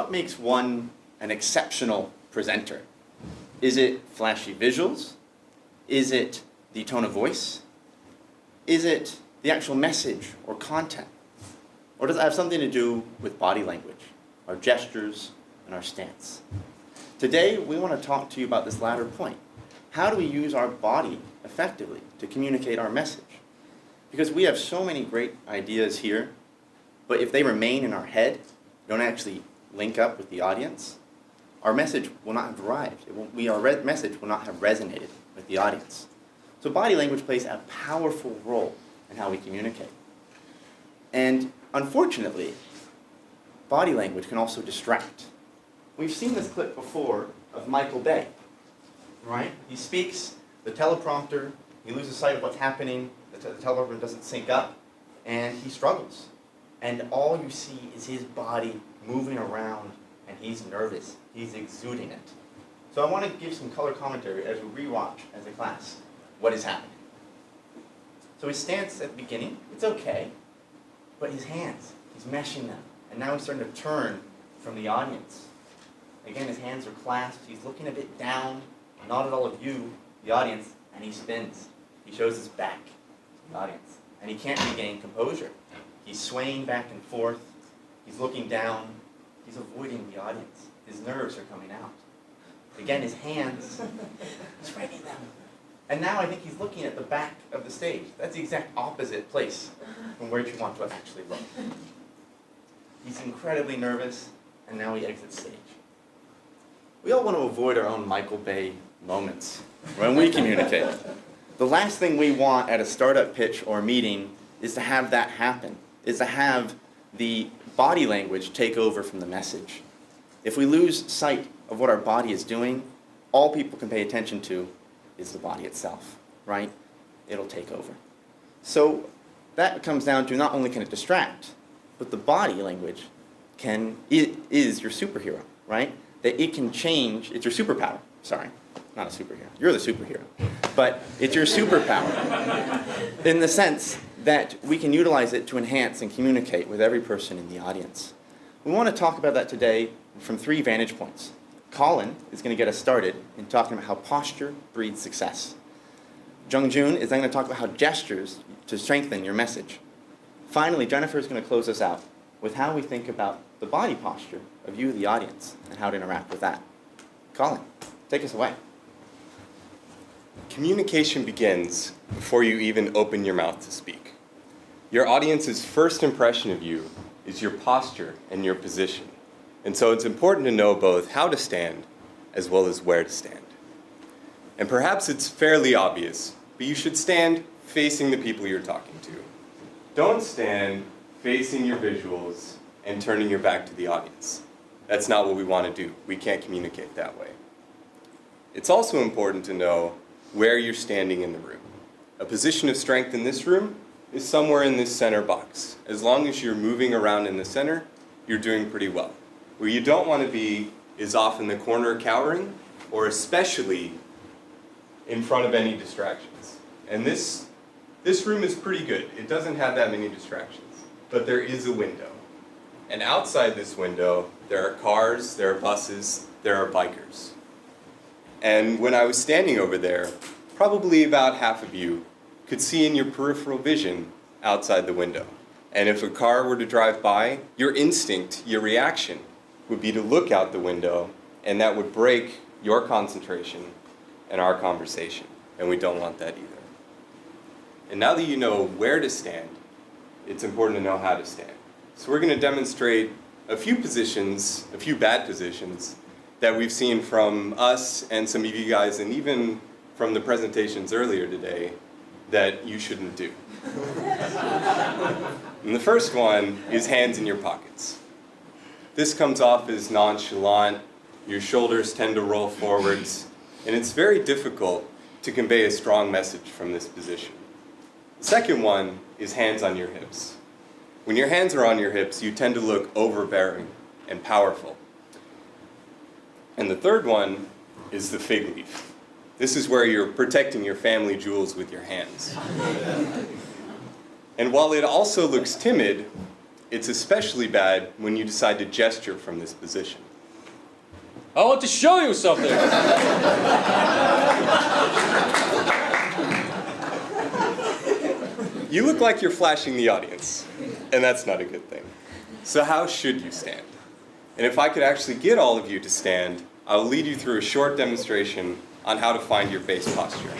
what makes one an exceptional presenter? Is it flashy visuals? Is it the tone of voice? Is it the actual message or content? Or does it have something to do with body language, our gestures, and our stance? Today, we want to talk to you about this latter point. How do we use our body effectively to communicate our message? Because we have so many great ideas here, but if they remain in our head, don't actually link up with the audience, our message will not have arrived. Our message will not have resonated with the audience. So body language plays a powerful role in how we communicate. And unfortunately, body language can also distract. We've seen this clip before of Michael Bay, right? He speaks, the teleprompter, he loses sight of what's happening, the teleprompter doesn't sync up, and he struggles. And all you see is his body moving around, and he's nervous. He's exuding it. So I want to give some color commentary as we rewatch as a class what is happening. So his stance at the beginning, it's okay, but his hands, he's meshing them. And now he's starting to turn from the audience. Again, his hands are clasped. He's looking a bit down, not at all of you, the audience, and he spins. He shows his back to the audience. And he can't regain composure. He's swaying back and forth. He's looking down. He's avoiding the audience. His nerves are coming out. Again, his hands, he's writing them. And now I think he's looking at the back of the stage. That's the exact opposite place from where you want to actually look. He's incredibly nervous, and now he exits stage. We all want to avoid our own Michael Bay moments when we communicate. The last thing we want at a startup pitch or meeting is to have that happen, is to have the body language take over from the message. If we lose sight of what our body is doing, all people can pay attention to is the body itself, right? It'll take over. So that comes down to not only can it distract, but the body language is your superhero, right? That it can change, it's your superpower. Sorry, not a superhero. You're the superhero. But it's your superpower in the sense that we can utilize it to enhance and communicate with every person in the audience. We want to talk about that today from 3 vantage points. Colin is going to get us started in talking about how posture breeds success. Jeong Joon is then going to talk about how gestures to strengthen your message. Finally, Jennifer is going to close us out with how we think about the body posture of you, the audience, and how to interact with that. Colin, take us away. Communication begins before you even open your mouth to speak. Your audience's first impression of you is your posture and your position. And so it's important to know both how to stand as well as where to stand. And perhaps it's fairly obvious, but you should stand facing the people you're talking to. Don't stand facing your visuals and turning your back to the audience. That's not what we want to do. We can't communicate that way. It's also important to know where you're standing in the room. A position of strength in this room is somewhere in this center box. As long as you're moving around in the center, you're doing pretty well. Where you don't want to be is off in the corner cowering, or especially in front of any distractions. And this room is pretty good. It doesn't have that many distractions, but there is a window. And outside this window, there are cars, there are buses, there are bikers. And when I was standing over there, probably about half of you could see in your peripheral vision outside the window. And if a car were to drive by, your instinct, your reaction, would be to look out the window, and that would break your concentration and our conversation. And we don't want that either. And now that you know where to stand, it's important to know how to stand. So we're going to demonstrate a few positions, a few bad positions, that we've seen from us and some of you guys, and even from the presentations earlier today, that you shouldn't do. And the first one is hands in your pockets. This comes off as nonchalant, your shoulders tend to roll forwards, and it's very difficult to convey a strong message from this position. The second one is hands on your hips. When your hands are on your hips, you tend to look overbearing and powerful. And the third one is the fig leaf. This is where you're protecting your family jewels with your hands. And while it also looks timid, It's especially bad when you decide to gesture from this position. I want to show you something. You look like you're flashing the audience, and that's not a good thing. So how should you stand? And if I could actually get all of you to stand, I'll lead you through a short demonstration on how to find your base posture.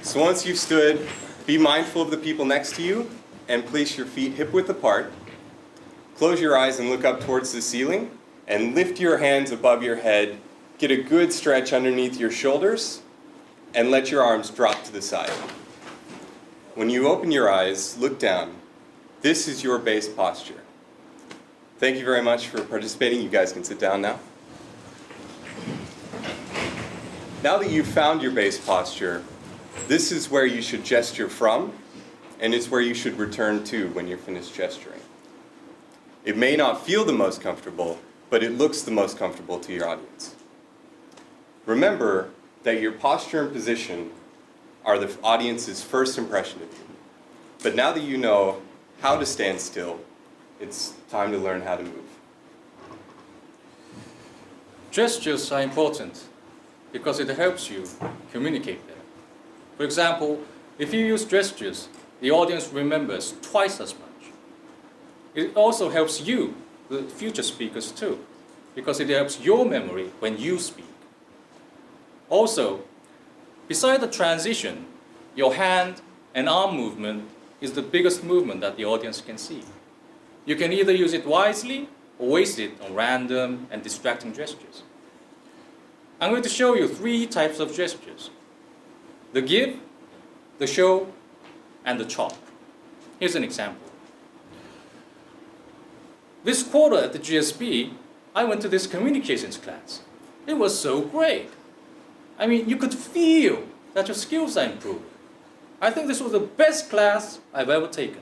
So once you've stood, be mindful of the people next to you and place your feet hip-width apart. Close your eyes and look up towards the ceiling and lift your hands above your head. Get a good stretch underneath your shoulders and let your arms drop to the side. When you open your eyes, look down. This is your base posture. Thank you very much for participating. You guys can sit down now. Now that you've found your base posture, this is where you should gesture from, and it's where you should return to when you're finished gesturing. It may not feel the most comfortable, but it looks the most comfortable to your audience. Remember that your posture and position are the audience's first impression of you. But now that you know how to stand still, it's time to learn how to move. Gestures are important because it helps you communicate better. For example, if you use gestures, the audience remembers twice as much. It also helps you, the future speakers too, because it helps your memory when you speak. Also, beside the transition, your hand and arm movement is the biggest movement that the audience can see. You can either use it wisely or waste it on random and distracting gestures. I'm going to show you 3 types of gestures: the give, the show, and the chop. Here's an example. This quarter at the GSB, I went to this communications class. It was so great. I mean, you could feel that your skills are improving. I think this was the best class I've ever taken.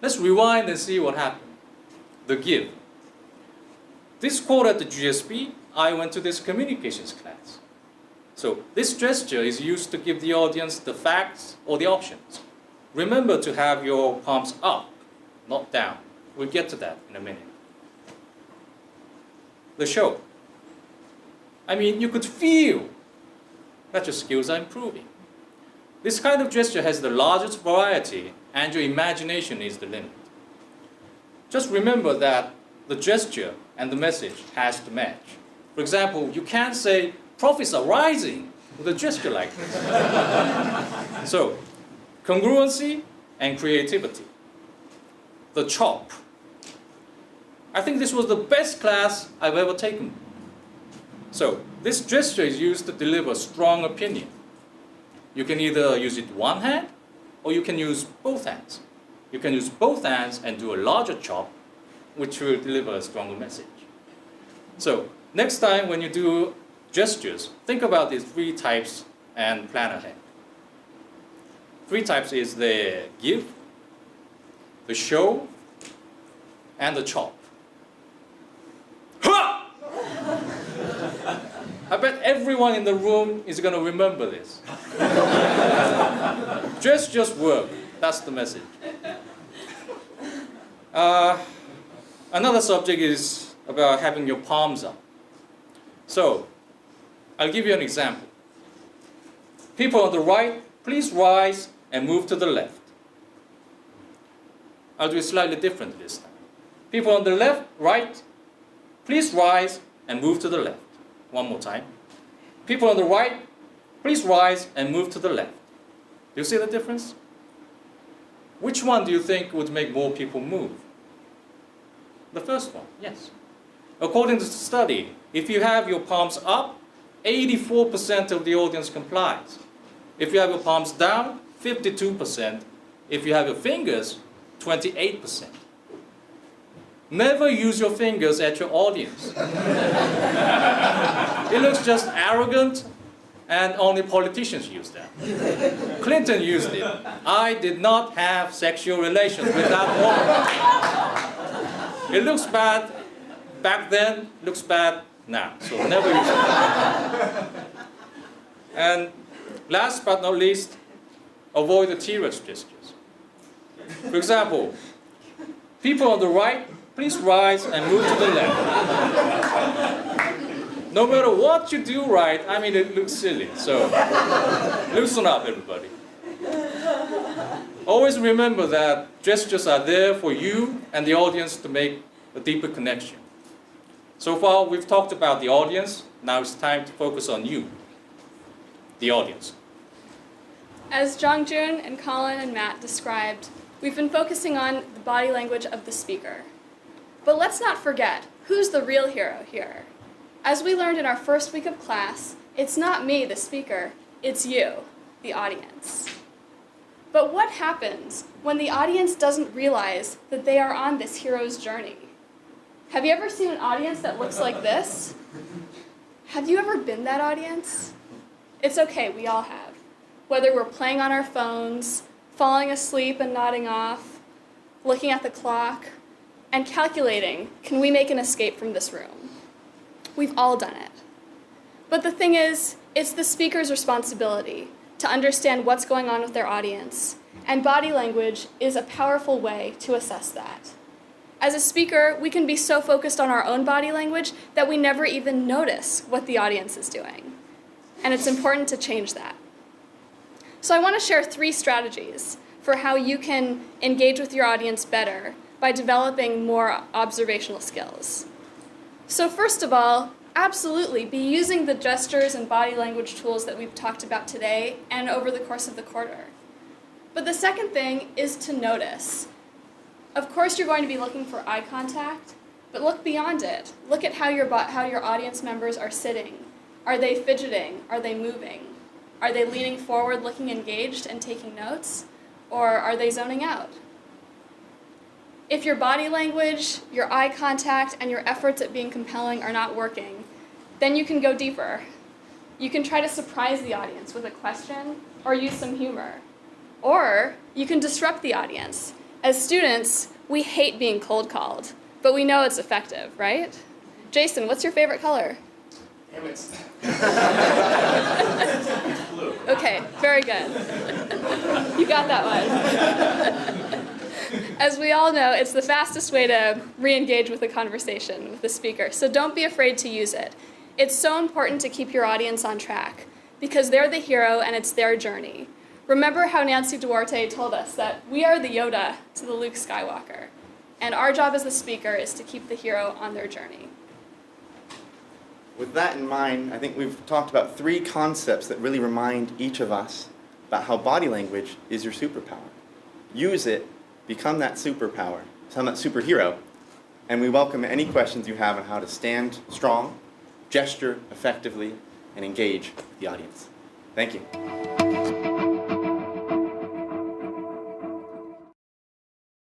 Let's rewind and see what happened. The give. This quarter at the GSB, I went to this communications class. So this gesture is used to give the audience the facts or the options. Remember to have your palms up, not down. We'll get to that in a minute. The show. I mean, you could feel that your skills are improving. This kind of gesture has the largest variety, and your imagination is the limit. Just remember that the gesture and the message has to match. For example, you can't say, "Profits are rising," with a gesture like this. So, congruency and creativity. The chop. I think this was the best class I've ever taken. So, this gesture is used to deliver strong opinion. You can either use it one hand, or you can use both hands. You can use both hands and do a larger chop, which will deliver a stronger message. So, next time when you do gestures, think about these 3 types and plan ahead. 3 types is the give, the show, and the chop. Ha! I bet everyone in the room is going to remember this. Gestures work. That's the message. Another subject is about having your palms up. So, I'll give you an example. People on the right, please rise and move to the left. I'll do it slightly different this time. People on the left, right, please rise and move to the left. One more time. People on the right, please rise and move to the left. Do you see the difference? Which one do you think would make more people move? The first one, yes. According to the study, if you have your palms up, 84% of the audience complies. If you have your palms down, 52%. If you have your fingers, 28%. Never use your fingers at your audience. It looks just arrogant, and only politicians use that. Clinton used it. I did not have sexual relations with that woman. It looks bad back then, looks bad now. So never use it. And last but not least, avoid the T-Rex gestures. For example, people on the right, please rise and move to the left. No matter what you do right, I mean, it looks silly. So loosen up, everybody. Always remember that gestures are there for you and the audience to make a deeper connection. So far, we've talked about the audience. Now it's time to focus on you, the audience. As Jeong Joon and Colin and Matt described, we've been focusing on the body language of the speaker. But let's not forget, who's the real hero here? As we learned in our first week of class, it's not me, the speaker, it's you, the audience. But what happens when the audience doesn't realize that they are on this hero's journey? Have you ever seen an audience that looks like this? Have you ever been that audience? It's okay, we all have. Whether we're playing on our phones, falling asleep and nodding off, looking at the clock, and calculating, can we make an escape from this room? We've all done it. But the thing is, it's the speaker's responsibility to understand what's going on with their audience, and body language is a powerful way to assess that. As a speaker, we can be so focused on our own body language that we never even notice what the audience is doing. And it's important to change that. So I want to share 3 strategies for how you can engage with your audience better by developing more observational skills. So first of all, absolutely be using the gestures and body language tools that we've talked about today and over the course of the quarter. But the second thing is to notice. Of course, you're going to be looking for eye contact, but look beyond it. Look at how your audience members are sitting. Are they fidgeting? Are they moving? Are they leaning forward, looking engaged and taking notes? Or are they zoning out? If your body language, your eye contact, and your efforts at being compelling are not working, then you can go deeper. You can try to surprise the audience with a question or use some humor. Or you can disrupt the audience. As students, we hate being cold called, but we know it's effective, right? Jason, what's your favorite color? Damn it. Okay, very good. You got that one. As we all know, it's the fastest way to re-engage with a conversation with the speaker, so don't be afraid to use it. It's so important to keep your audience on track, because they're the hero and it's their journey. Remember how Nancy Duarte told us that we are the Yoda to the Luke Skywalker, and our job as the speaker is to keep the hero on their journey. With that in mind, I think we've talked about 3 concepts that really remind each of us about how body language is your superpower. Use it, become that superpower, become that superhero, and we welcome any questions you have on how to stand strong, gesture effectively, and engage the audience. Thank you.